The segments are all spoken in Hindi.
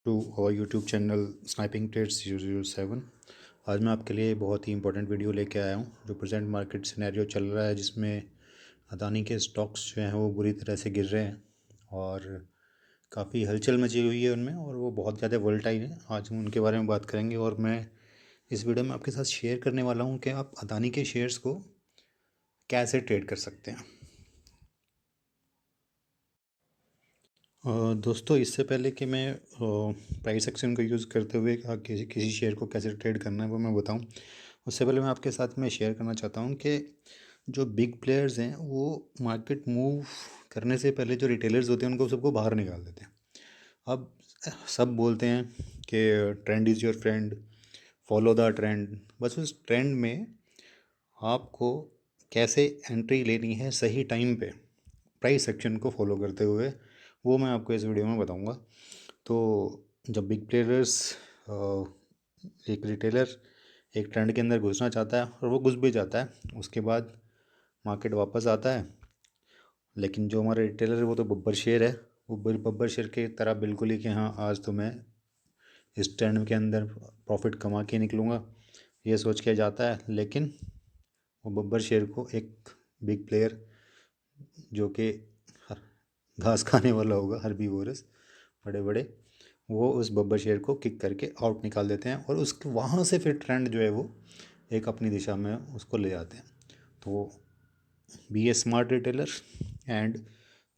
To our YouTube channel sniping trades 007। आज मैं आपके लिए बहुत ही इंपॉर्टेंट वीडियो लेके आया हूँ जो प्रेजेंट मार्केट सिनेरियो चल रहा है, जिसमें अदानी के स्टॉक्स जो हैं वो बुरी तरह से गिर रहे हैं और काफ़ी हलचल मची हुई है उनमें, और वो बहुत ज़्यादा वोलेटाइल है। आज हम उनके बारे में बात करेंगे और मैं इस वीडियो में आपके साथ शेयर करने वाला हूँ कि आप अदानी के शेयर्स को कैसे ट्रेड कर सकते हैं। दोस्तों, इससे पहले कि मैं प्राइस एक्शन को यूज़ करते हुए किसी किसी शेयर को कैसे ट्रेड करना है वो मैं बताऊं, उससे पहले मैं आपके साथ में शेयर करना चाहता हूं कि जो बिग प्लेयर्स हैं वो मार्केट मूव करने से पहले जो रिटेलर्स होते हैं उनको सबको बाहर निकाल देते हैं। अब सब बोलते हैं कि trend is your friend, follow the trend. बस उस ट्रेंड में आपको कैसे एंट्री लेनी है सही टाइम पे प्राइस सेक्शन को फॉलो करते हुए, वो मैं आपको इस वीडियो में बताऊंगा। तो जब बिग प्लेयर्स, एक रिटेलर एक ट्रेंड के अंदर घुसना चाहता है और वो घुस भी जाता है, उसके बाद मार्केट वापस आता है, लेकिन जो हमारा रिटेलर है वो तो बब्बर शेर है। वो बब्बर शेर की तरह बिल्कुल ही कि हाँ आज तो मैं इस ट्रेंड के अंदर प्रॉफिट कमा के निकलूँगा, ये सोच के जाता है। लेकिन वो बब्बर शेर को एक बिग प्लेयर जो कि घास खाने वाला होगा, हर्बीवोरस, बड़े बड़े, वो उस बब्बर शेर को किक करके आउट निकाल देते हैं और उसके वहाँ से फिर ट्रेंड जो है वो एक अपनी दिशा में उसको ले जाते हैं। तो be a smart retailer, and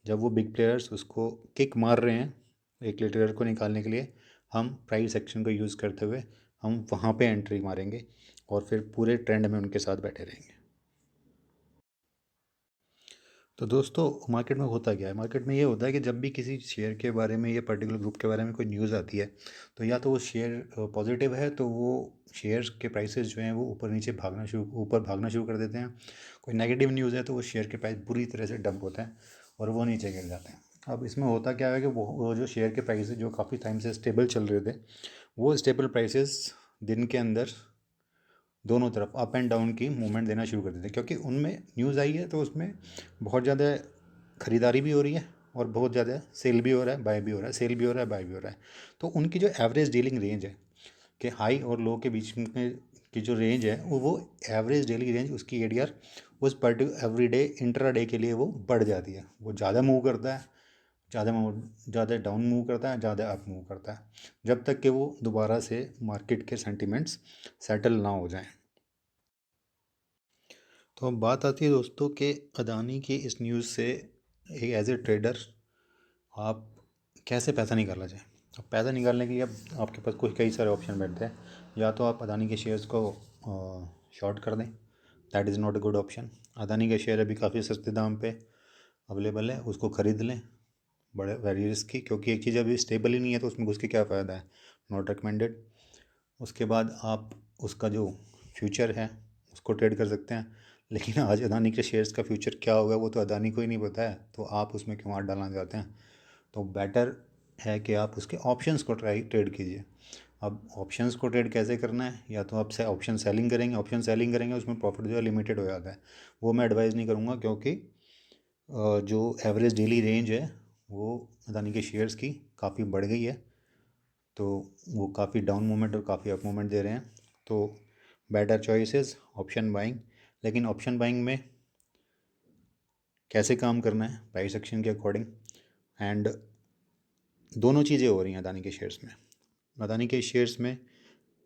जब वो बिग प्लेयर्स उसको किक मार रहे हैं एक रिटेलर को निकालने के लिए, हम प्राइस एक्शन को यूज़ करते हुए हम वहाँ पे एंट्री मारेंगे और फिर पूरे ट्रेंड में उनके साथ बैठे रहेंगे। तो दोस्तों, मार्केट में होता क्या है? मार्केट में ये होता है कि जब भी किसी शेयर के बारे में या पर्टिकुलर ग्रुप के बारे में कोई न्यूज़ आती है, तो या तो वो शेयर पॉजिटिव है तो वो शेयर्स के प्राइसेस जो हैं वो ऊपर भागना शुरू कर देते हैं। कोई नेगेटिव न्यूज़ है तो वो शेयर के प्राइस बुरी तरह से डंप होते हैं और वो नीचे गिर जाते हैं। अब इसमें होता क्या है कि वो जो शेयर के प्राइस जो काफ़ी टाइम से स्टेबल चल रहे थे, वो स्टेबल प्राइसेस दिन के अंदर दोनों तरफ अप एंड डाउन की मूवमेंट देना शुरू कर देते हैं, क्योंकि उनमें न्यूज़ आई है तो उसमें बहुत ज़्यादा ख़रीदारी भी हो रही है और बहुत ज़्यादा सेल भी हो रहा है, बाय भी हो रहा है, सेल भी हो रहा है, बाय भी हो रहा है। तो उनकी जो एवरेज डीलिंग रेंज है कि हाई और लो के बीच में की जो रेंज है वो एवरेज डेली रेंज, उसकी एडीआर उस पर्टिकुलर एवरीडे इंट्राडे के लिए वो बढ़ जाती है। वो ज़्यादा मूव करता है, ज़्यादा डाउन मूव करता है, ज़्यादा अप मूव करता है, जब तक कि वो दोबारा से मार्केट के सेंटिमेंट्स सेटल ना हो जाएं। तो अब बात आती है दोस्तों कि अदानी की इस न्यूज़ से एक एज ए ट्रेडर आप कैसे पैसा निकाला जाए। अब पैसा निकालने के लिए अब आपके पास कुछ कई सारे ऑप्शन बैठते हैं। या तो आप अदानी के शेयर्स को शॉर्ट कर दें, that is not a good option. Adani के शेयर अभी काफ़ी सस्ते दाम पे अवेलेबल है, उसको ख़रीद लें, बड़े वेरी रिस्की, क्योंकि एक चीज़ अभी स्टेबल ही नहीं है तो उसमें घुस के क्या फ़ायदा है, नॉट रिकमेंडेड। उसके बाद आप उसका जो फ्यूचर है उसको ट्रेड कर सकते हैं, लेकिन आज अदानी के शेयर्स का फ्यूचर क्या होगा वो तो अदानी को ही नहीं पता है, तो आप उसमें क्यों हाथ डालना चाहते हैं। तो बेटर है कि आप उसके ऑप्शंस को ट्रेड कीजिए। अब ऑप्शंस को ट्रेड कैसे करना है, या तो आप से ऑप्शन सेलिंग करेंगे उसमें प्रॉफिट जो है लिमिटेड हो जाता है, वो मैं एडवाइज़ नहीं करूँगा, क्योंकि जो एवरेज डेली रेंज है वो अदानी के शेयर्स की काफ़ी बढ़ गई है, तो वो काफ़ी डाउन मूवमेंट और काफ़ी अप मूवमेंट दे रहे हैं। तो बेटर चॉइसेस ऑप्शन बाइंग। लेकिन ऑप्शन बाइंग में कैसे काम करना है, प्राइस एक्शन के अकॉर्डिंग, एंड दोनों चीज़ें हो रही हैं अदानी के शेयर्स में। अदानी के शेयर्स में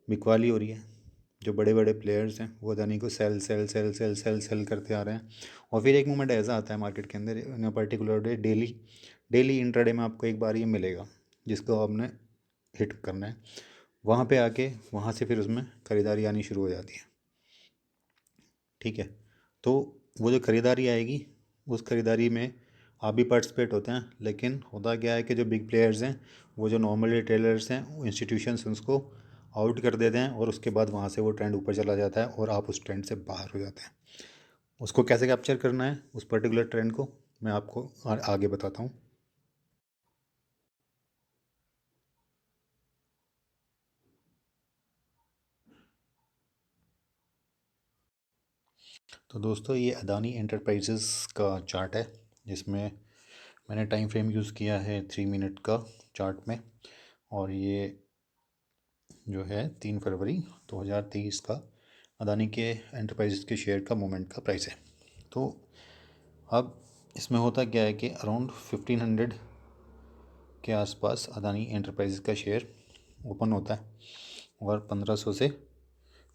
बिकवाली हो रही है, जो बड़े बड़े प्लेयर्स हैं वो अदानी को sell sell sell sell sell sell करते आ रहे हैं, और फिर एक मोमेंट ऐसा आता है मार्केट के अंदर इन particular day, daily daily intraday में आपको एक बार ये मिलेगा जिसको आपने हिट करना है। वहाँ पे आके वहाँ से फिर उसमें ख़रीदारी आनी शुरू हो जाती है। ठीक है, तो वो जो ख़रीदारी आएगी उस ख़रीदारी में आप भी पार्टिसिपेट होते हैं, लेकिन होता क्या है कि जो बिग प्लेयर्स हैं, वो जो नॉर्मल रिटेलर्स हैं, वो इंस्टीट्यूशंस उसको आउट कर देते हैं और उसके बाद वहाँ से वो ट्रेंड ऊपर चला जाता है और आप उस ट्रेंड से बाहर हो जाते हैं। उसको कैसे कैप्चर करना है उस पर्टिकुलर ट्रेंड को, मैं आपको आगे बताता हूँ। तो दोस्तों, ये अदानी एंटरप्राइजेज़ का चार्ट है, जिसमें मैंने टाइम फ्रेम यूज़ किया है 3 मिनट का चार्ट में। और ये जो है 3 फरवरी 2023 का अदानी के एंटरप्राइजेस के शेयर का मोमेंट का प्राइस है। तो अब इसमें होता क्या है कि अराउंड 1500 के आसपास अदानी एंटरप्राइजेस का शेयर ओपन होता है और 1500 से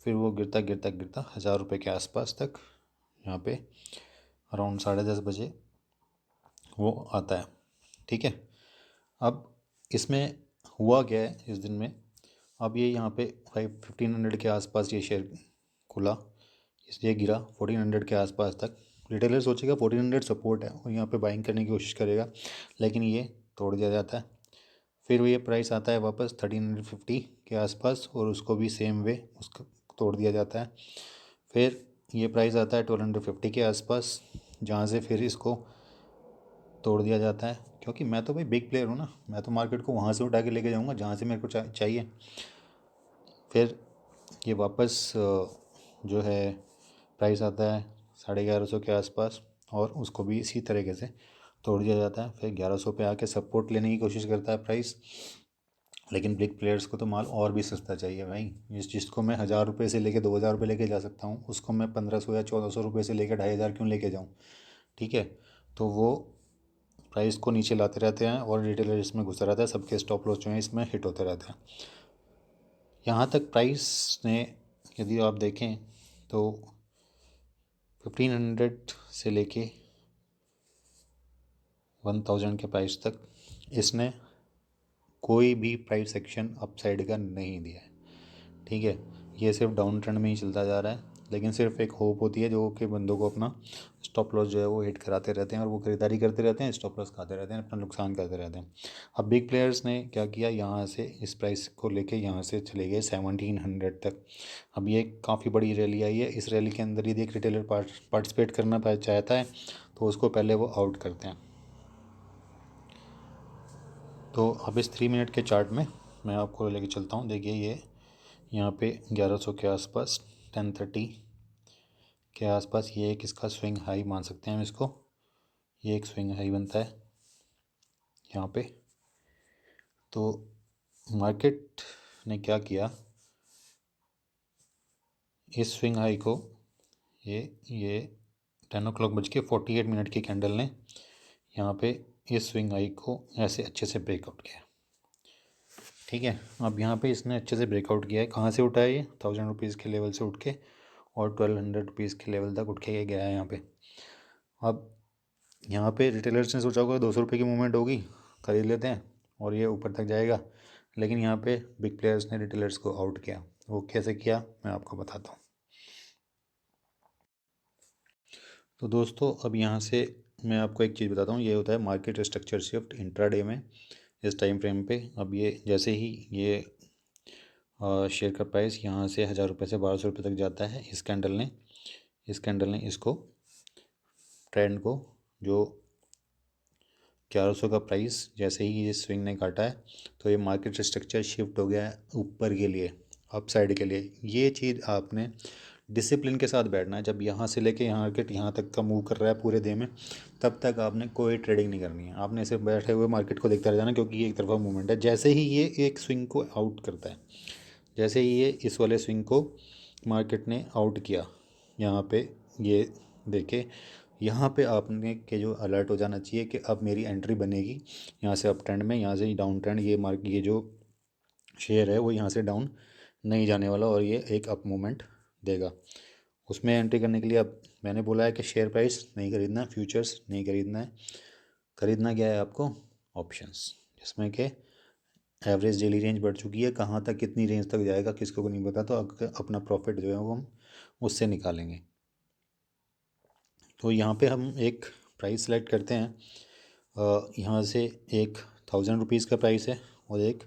फिर वो गिरता गिरता गिरता 1000 रुपये के आसपास तक यहाँ पे अराउंड 10:30 बजे वो आता है। ठीक है, अब इसमें हुआ क्या है इस दिन में, अब ये यहाँ पे 1500 के आसपास ये शेयर खुला, इसलिए गिरा 1400 के आसपास तक। रिटेलर सोचेगा 1400 सपोर्ट है और यहाँ पे बाइंग करने की कोशिश करेगा, लेकिन ये तोड़ दिया जाता है। फिर ये प्राइस आता है वापस 1350 के आसपास और उसको भी सेम वे उसका तोड़ दिया जाता है। फिर ये प्राइस आता है 1250 के आसपास, जहाँ से फिर इसको तोड़ दिया जाता है, क्योंकि मैं तो भाई बिग प्लेयर हूँ ना, मैं तो मार्केट को वहाँ से उठा के लेके जाऊँगा जहाँ से मेरे को चाहिए। फिर ये वापस जो है प्राइस आता है 1150 के आसपास और उसको भी इसी तरीके से तोड़ दिया जाता है। फिर 1100 पे आके सपोर्ट लेने की कोशिश करता है प्राइस, लेकिन बिग प्लेयर्स को तो माल और भी सस्ता चाहिए भाई। इस चीज़ को मैं 1000 रुपये से लेके 2000 रुपये लेके जा सकता हूँ, उसको मैं 1500 या 1400 रुपये से लेकर 2500 क्यों लेके जाऊँ। ठीक है, तो वो प्राइस को नीचे लाते रहते हैं और रिटेलर इसमें घुसा रहता है, सबके स्टॉप लॉस जो हैं इसमें हिट होते रहते हैं। यहाँ तक प्राइस ने यदि आप देखें तो 1500 से लेके 1000 के प्राइस तक इसने कोई भी प्राइस एक्शन अपसाइड का नहीं दिया है। ठीक है, ये सिर्फ डाउन ट्रेंड में ही चलता जा रहा है, लेकिन सिर्फ एक होप होती है जो कि बंदों को अपना स्टॉप लॉस जो है वो हिट कराते रहते हैं और वो खरीदारी करते रहते हैं, स्टॉप लॉस खाते रहते हैं, अपना नुकसान करते रहते हैं। अब बिग प्लेयर्स ने क्या किया, यहाँ से इस प्राइस को लेके यहाँ से चले गए 1700 तक। अब ये काफ़ी बड़ी रैली आई है, इस रैली के अंदर यदि एक रिटेलर पार्टिसिपेट करना चाहता है तो उसको पहले वो आउट करते हैं। तो अब इस 3 मिनट के चार्ट में मैं आपको लेके चलता हूँ। देखिए ये यहाँ पे 1100 के आसपास 1030 के आसपास ये एक इसका स्विंग हाई मान सकते हैं हम इसको, ये एक स्विंग हाई बनता है यहाँ पे। तो मार्केट ने क्या किया, इस स्विंग हाई को ये 10:48 की कैंडल ने यहाँ पे इस स्विंग हाई को ऐसे अच्छे से ब्रेकआउट किया। ठीक है, अब यहाँ पे इसने अच्छे से ब्रेकआउट किया है। कहाँ से उठा है ये 1000 रुपीज़ के लेवल से उठ के और 1200 रुपीज़ के लेवल तक उठ के गया है यहाँ पे। अब यहाँ पे रिटेलर्स ने सोचा होगा 200 रुपये की मूवमेंट होगी, खरीद लेते हैं और ये ऊपर तक जाएगा, लेकिन यहाँ पे बिग प्लेयर्स ने रिटेलर्स को आउट किया। वो कैसे किया मैं आपको बताता हूँ। तो दोस्तों अब यहाँ से मैं आपको एक चीज़ बताता हूँ, ये होता है मार्केट स्ट्रक्चर शिफ्ट इंट्राडे में इस टाइम फ्रेम पे। अब ये जैसे ही ये शेयर का प्राइस यहाँ से 1000 रुपये से 1200 रुपये तक जाता है, इस कैंडल ने इसको ट्रेंड को जो 1100 का प्राइस जैसे ही ये स्विंग ने काटा है तो ये मार्केट स्ट्रक्चर शिफ्ट हो गया है ऊपर के लिए, अप साइड के लिए। ये चीज़ आपने डिसिप्लिन के साथ बैठना है। जब यहाँ से लेके यहाँ मार्केट यहाँ तक का मूव कर रहा है पूरे डे में, तब तक आपने कोई ट्रेडिंग नहीं करनी है, आपने सिर्फ बैठे हुए मार्केट को देखते रह जाना, क्योंकि ये एक तरफा मूवमेंट है। जैसे ही ये एक स्विंग को आउट करता है, जैसे ही ये इस वाले स्विंग को मार्केट ने आउट किया, यहाँ पे ये देखे, यहाँ पे आपने के जो अलर्ट हो जाना चाहिए कि अब मेरी एंट्री बनेगी यहाँ से अप ट्रेंड में, यहाँ से डाउन ट्रेंड, ये जो शेयर है वो यहाँ से डाउन नहीं जाने वाला और ये एक अप मूवमेंट देगा। उसमें एंट्री करने के लिए अब मैंने बोला है कि शेयर प्राइस नहीं खरीदना है, फ्यूचर्स नहीं खरीदना है, खरीदना क्या है आपको, ऑप्शंस, जिसमें कि एवरेज डेली रेंज बढ़ चुकी है, कहाँ तक कितनी रेंज तक जाएगा किसी को नहीं पता, तो अपना प्रॉफिट जो है वो हम उससे निकालेंगे। तो यहाँ पे हम एक प्राइस सेलेक्ट करते हैं, यहाँ से एक 1000 रुपीज़ का प्राइस है और एक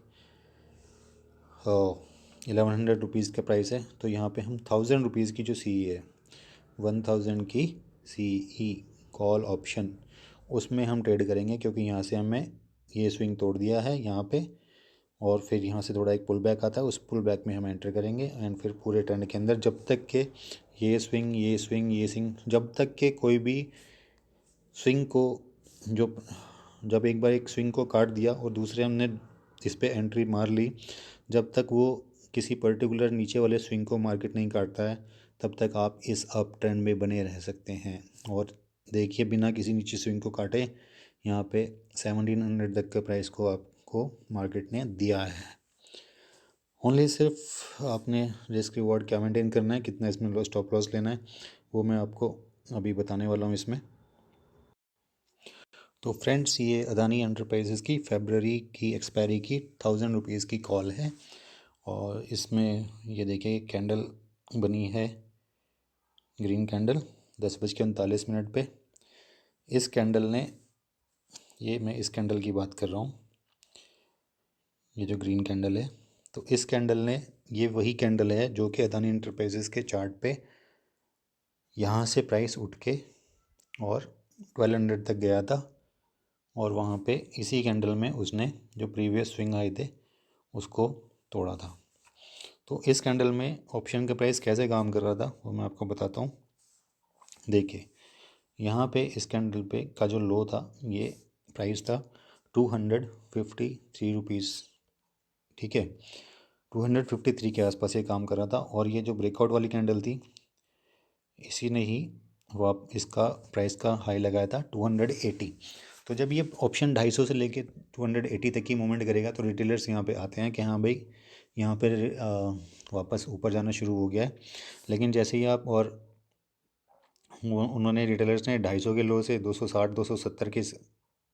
1100 रुपीज़ का प्राइस है। तो यहाँ पे हम 1000 रुपीज़ की जो सी है, 1000 की CE कॉल ऑप्शन, उसमें हम ट्रेड करेंगे, क्योंकि यहाँ से हमें ये स्विंग तोड़ दिया है यहाँ पे और फिर यहाँ से थोड़ा एक पुल बैक आता है, उस पुल बैक में हम एंटर करेंगे एंड फिर पूरे ट्रेंड के अंदर जब तक के ये स्विंग जब तक के कोई भी स्विंग को जो जब एक बार एक स्विंग को काट दिया और दूसरे हमने इस पे एंट्री मार ली, जब तक वो किसी पर्टिकुलर नीचे वाले स्विंग को मार्केट नहीं काटता है तब तक आप इस अप ट्रेंड में बने रह सकते हैं। और देखिए बिना किसी नीचे स्विंग को काटे यहाँ पे 1700 तक के प्राइस को आपको मार्केट ने दिया है। ओनली सिर्फ आपने रिस्क रिवॉर्ड क्या मेंटेन करना है, कितना इसमें स्टॉप लॉस लेना है, वो मैं आपको अभी बताने वाला हूँ इसमें। तो फ्रेंड्स, ये अदानी एंटरप्राइजेज़ की फरवरी की एक्सपायरी की 1000 रुपीज़ की कॉल है। और इसमें ये देखिए कैंडल बनी है, ग्रीन कैंडल 10:39 पे। इस कैंडल ने, ये मैं इस कैंडल की बात कर रहा हूँ, ये जो ग्रीन कैंडल है, तो इस कैंडल ने, ये वही कैंडल है जो कि अदानी एंटरप्राइजेज़ के चार्ट पे यहाँ से प्राइस उठ के और 1200 तक गया था, और वहाँ पे इसी कैंडल में उसने जो प्रीवियस स्विंग आए थे उसको तोड़ा था। तो इस कैंडल में ऑप्शन का प्राइस कैसे काम कर रहा था वो मैं आपको बताता हूँ। देखिए यहाँ पे इस कैंडल पे का जो लो था, ये प्राइस था 253 रुपीज़, ठीक है, 253 के आसपास ये काम कर रहा था। और ये जो ब्रेकआउट वाली कैंडल थी, इसी ने ही वो इसका प्राइस का हाई लगाया था 280। तो जब ये ऑप्शन 250 से लेके 280 तक की मूवमेंट करेगा तो रिटेलर्स यहाँ पे आते हैं कि हाँ भाई यहाँ पर वापस ऊपर जाना शुरू हो गया है। लेकिन जैसे ही आप, और उन्होंने, रिटेलर्स ने 250 के लो से 260 270 के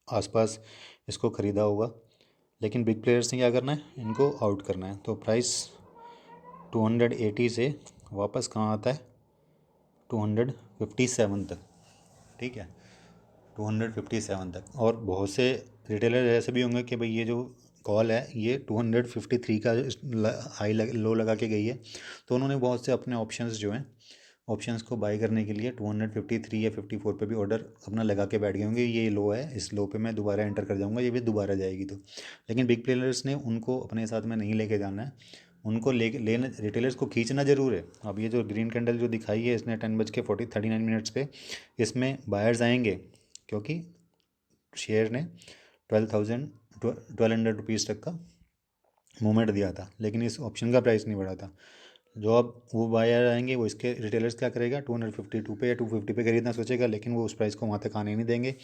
आसपास इसको ख़रीदा होगा। लेकिन बिग प्लेयर्स ने क्या करना है, इनको आउट करना है। तो प्राइस 280 से वापस कहाँ आता है, 257 तक, ठीक है, 257 तक। और बहुत से रिटेलर ऐसे भी होंगे कि भाई ये जो कॉल है ये 253 का हाई लो लगा के गई है, तो उन्होंने बहुत से अपने ऑप्शंस जो हैं, ऑप्शंस को बाय करने के लिए 253 या 54 पे भी ऑर्डर अपना लगा के बैठ गए होंगे, ये लो है, इस लो पे मैं दोबारा एंटर कर जाऊंगा, ये भी दोबारा जाएगी। तो लेकिन बिग प्लेयर्स ने उनको अपने साथ में नहीं लेके जाना है, उनको लेने, रिटेलर्स को खींचना ज़रूर है। अब ये जो ग्रीन कैंडल जो दिखाई है इसने 10:39 पे, इसमें बायर्स आएंगे क्योंकि शेयर ने 1200 रुपीज़ तक का मूवमेंट दिया था, लेकिन इस ऑप्शन का प्राइस नहीं बढ़ा था। जो अब वो बायर आएंगे वो इसके रिटेलर्स क्या करेगा, 252 पे या 250 पे खरीदना सोचेगा, लेकिन वो उस प्राइस को वहाँ तक आने नहीं देंगे।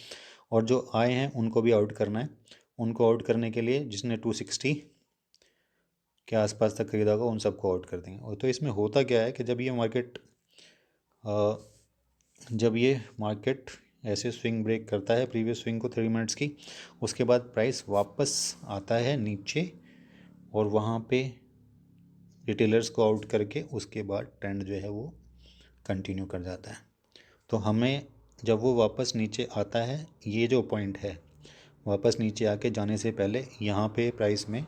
और जो आए हैं उनको भी आउट करना है। उनको आउट करने के लिए जिसने 260 के आसपास तक खरीदा होगा उन सबको आउट कर देंगे। और तो इसमें होता क्या है कि जब ये मार्केट ऐसे स्विंग ब्रेक करता है प्रीवियस स्विंग को 3 मिनट्स की, उसके बाद प्राइस वापस आता है नीचे और वहाँ पे रिटेलर्स को आउट करके उसके बाद ट्रेंड जो है वो कंटिन्यू कर जाता है। तो हमें जब वो वापस नीचे आता है, ये जो पॉइंट है, वापस नीचे आके जाने से पहले यहाँ पे प्राइस में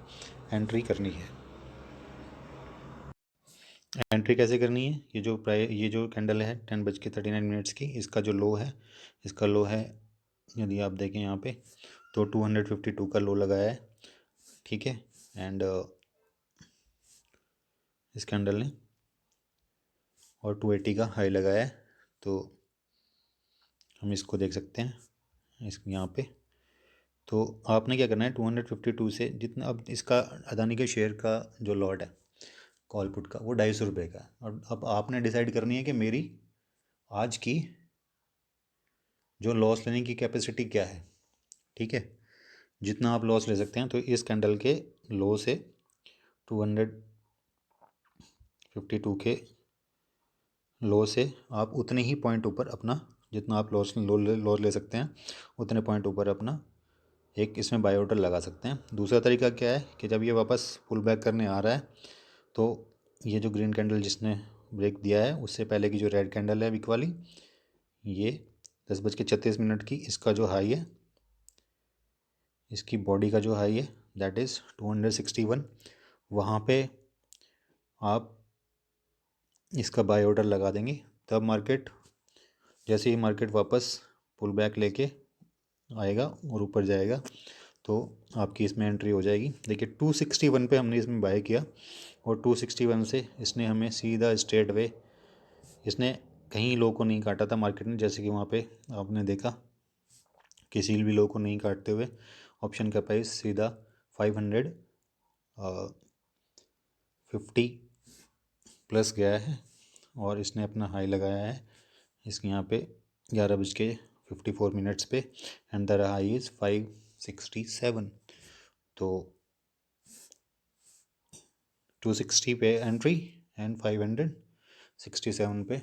एंट्री करनी है। एंट्री कैसे करनी है, ये जो कैंडल है 10:39 की, इसका जो लो है, इसका लो है, यदि आप देखें यहाँ पे तो 252 का लो लगाया है, ठीक है। एंड इस कैंडल ने और 280 का हाई लगाया है। तो हम इसको देख सकते हैं इस यहाँ पे। तो आपने क्या करना है, 252 से जितना, अब इसका अदानी के शेयर का जो लॉट है कॉल पुट का वो 250 रुपये का है। और अब आपने डिसाइड करनी है कि मेरी आज की जो लॉस लेने की कैपेसिटी क्या है, ठीक है, जितना आप लॉस ले सकते हैं। तो इस कैंडल के लो से 252 के लो से आप उतने ही पॉइंट ऊपर अपना, जितना आप लॉस ले सकते हैं उतने पॉइंट ऊपर अपना एक इसमें बाय ऑर्डर लगा सकते हैं। दूसरा तरीका क्या है कि जब ये वापस पुल बैक करने आ रहा है तो ये जो ग्रीन कैंडल जिसने ब्रेक दिया है उससे पहले की जो रेड कैंडल है विक वाली, ये 10:36 की, इसका जो हाई है, इसकी बॉडी का जो हाई है दैट इज़ 261, वहाँ पे आप इसका बाय ऑर्डर लगा देंगे। तब मार्केट, जैसे ही मार्केट वापस पुल बैक लेके आएगा और ऊपर जाएगा तो आपकी इसमें एंट्री हो जाएगी। देखिए 261 पे हमने इसमें बाय किया और 261 से इसने हमें सीधा स्ट्रेट वे, इसने कहीं लो को नहीं काटा था मार्केट ने, जैसे कि वहाँ पे आपने देखा किसी भी लो को नहीं काटते हुए ऑप्शन का प्राइस सीधा 50 प्लस गया है और इसने अपना हाई लगाया है इसके यहाँ पे 11:54 पे एंड द हाई इज़ 567। तो 260 पे एंट्री एंड 567 पे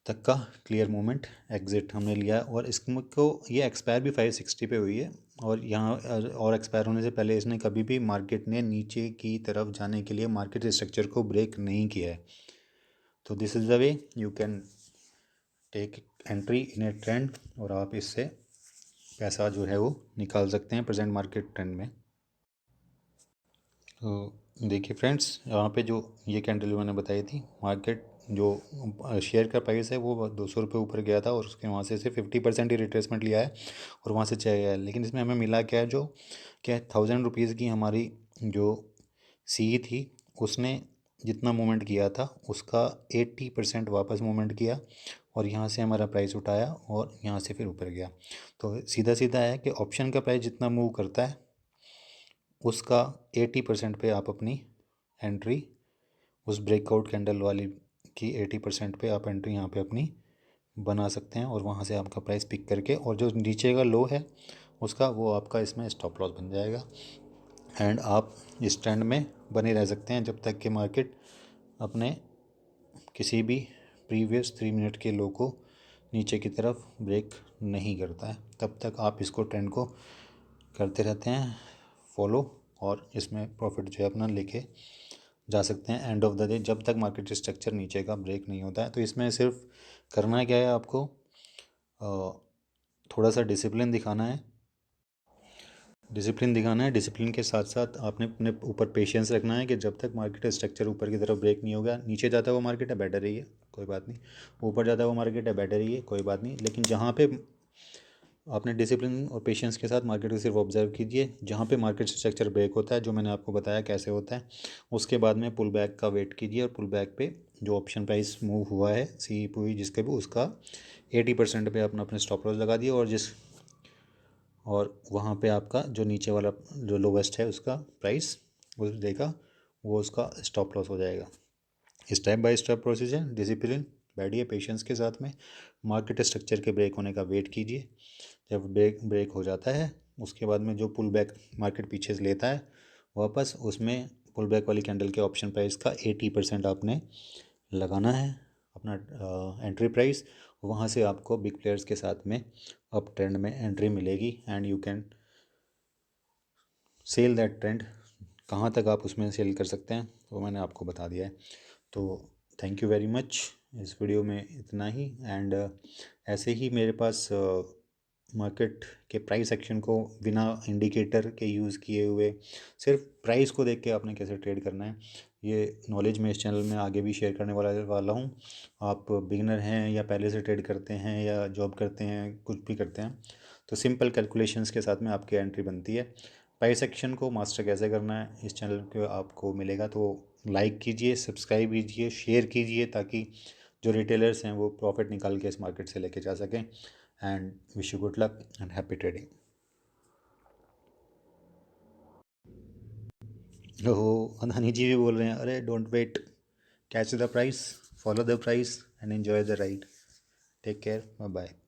तक का क्लियर मूवमेंट एग्जिट हमने लिया और इसको ये एक्सपायर भी 560 पे हुई है और यहाँ और एक्सपायर होने से पहले इसने कभी भी मार्केट ने नीचे की तरफ जाने के लिए मार्केट स्ट्रक्चर को ब्रेक नहीं किया है। तो this is the way you can take entry in a trend और आप इससे पैसा जो है वो निकाल सकते हैं प्रेजेंट मार्केट ट्रेंड में। तो देखिए फ्रेंड्स, यहाँ पे जो ये कैंडल मैंने बताई थी, मार्केट जो शेयर का प्राइस है वो 200 रुपये ऊपर गया था और उसके वहाँ से 50% ही रिट्रेसमेंट लिया है और वहाँ से चला गया है। लेकिन इसमें हमें मिला क्या है, जो क्या 1000 रुपीज़ की हमारी जो सी थी उसने जितना मूवमेंट किया था उसका 80% वापस मूवमेंट किया और यहाँ से हमारा प्राइस उठाया और यहाँ से फिर ऊपर गया। तो सीधा सीधा है कि ऑप्शन का प्राइस जितना मूव करता है उसका 80% पे आप अपनी एंट्री, उस ब्रेकआउट कैंडल वाली की 80% पे आप एंट्री यहाँ पे अपनी बना सकते हैं और वहाँ से आपका प्राइस पिक करके और जो नीचे का लो है उसका वो आपका इसमें स्टॉप लॉस बन जाएगा एंड आप इस ट्रेंड में बने रह सकते हैं जब तक कि मार्केट अपने किसी भी प्रीवियस 3 मिनट के लो को नीचे की तरफ ब्रेक नहीं करता है। तब तक आप इसको ट्रेंड को करते रहते हैं फॉलो और इसमें प्रॉफिट जो है अपना लेके जा सकते हैं एंड ऑफ द डे, जब तक मार्केट स्ट्रक्चर नीचे का ब्रेक नहीं होता है। तो इसमें सिर्फ करना क्या है, आपको थोड़ा सा डिसिप्लिन दिखाना है। डिसिप्लिन के साथ साथ आपने अपने ऊपर पेशेंस रखना है कि जब तक मार्केट स्ट्रक्चर ऊपर की तरफ ब्रेक नहीं होगा, नीचे जाता हुआ मार्केट है बेटर रही है कोई बात नहीं, ऊपर जाता हुआ मार्केट है बेटर रही है कोई बात नहीं, लेकिन जहाँ पे आपने डिसिप्लिन और पेशेंस के साथ मार्केट को सिर्फ ऑब्जर्व कीजिए। जहाँ पे मार्केट स्ट्रक्चर ब्रेक होता है, जो मैंने आपको बताया कैसे होता है, उसके बाद में पुल बैक का वेट कीजिए और पुल बैक पे जो ऑप्शन प्राइस मूव हुआ है सी हुई जिसके भी, उसका 80% पे आपने अपने स्टॉप लॉस लगा दिए और वहाँ पे आपका जो नीचे वाला जो लोवेस्ट है उसका प्राइस वो देगा, वो उसका स्टॉप लॉस हो जाएगा। स्टेप बाय स्टेप प्रोसेस है, डिसिप्लिन बैठिए पेशेंस के साथ में, मार्केट स्ट्रक्चर के ब्रेक होने का वेट कीजिए। जब ब्रेक हो जाता है उसके बाद में जो पुल बैक मार्केट पीछे से लेता है वापस, उसमें पुल बैक वाली कैंडल के ऑप्शन प्राइस का 80% आपने लगाना है अपना एंट्री प्राइस। वहाँ से आपको बिग प्लेयर्स के साथ में अप ट्रेंड में एंट्री मिलेगी and you can sell that trend. कहाँ तक आप उसमें सेल कर सकते हैं वो मैंने आपको बता दिया है। तो थैंक यू वेरी मच, इस वीडियो में इतना ही एंड ऐसे ही मेरे पास मार्केट के प्राइस एक्शन को बिना इंडिकेटर के यूज़ किए हुए सिर्फ प्राइस को देख के आपने कैसे ट्रेड करना है, ये नॉलेज मैं इस चैनल में आगे भी शेयर करने वाला हूँ। आप बिगिनर हैं या पहले से ट्रेड करते हैं या जॉब करते हैं, कुछ भी करते हैं, तो सिंपल कैलकुलेशंस के साथ में आपकी एंट्री बनती है। प्राइस एक्शन को मास्टर कैसे करना है इस चैनल पे आपको मिलेगा, तो लाइक कीजिए, सब्सक्राइब कीजिए, शेयर कीजिए, ताकि जो रिटेलर्स हैं वो प्रॉफिट निकाल के इस मार्केट से लेके जा सकें। And wish you good luck and happy trading. ओहो, अदानी जी भी बोल रहे हैं, अरे don't wait, catch the price, follow the price and enjoy the ride. Take care, bye bye.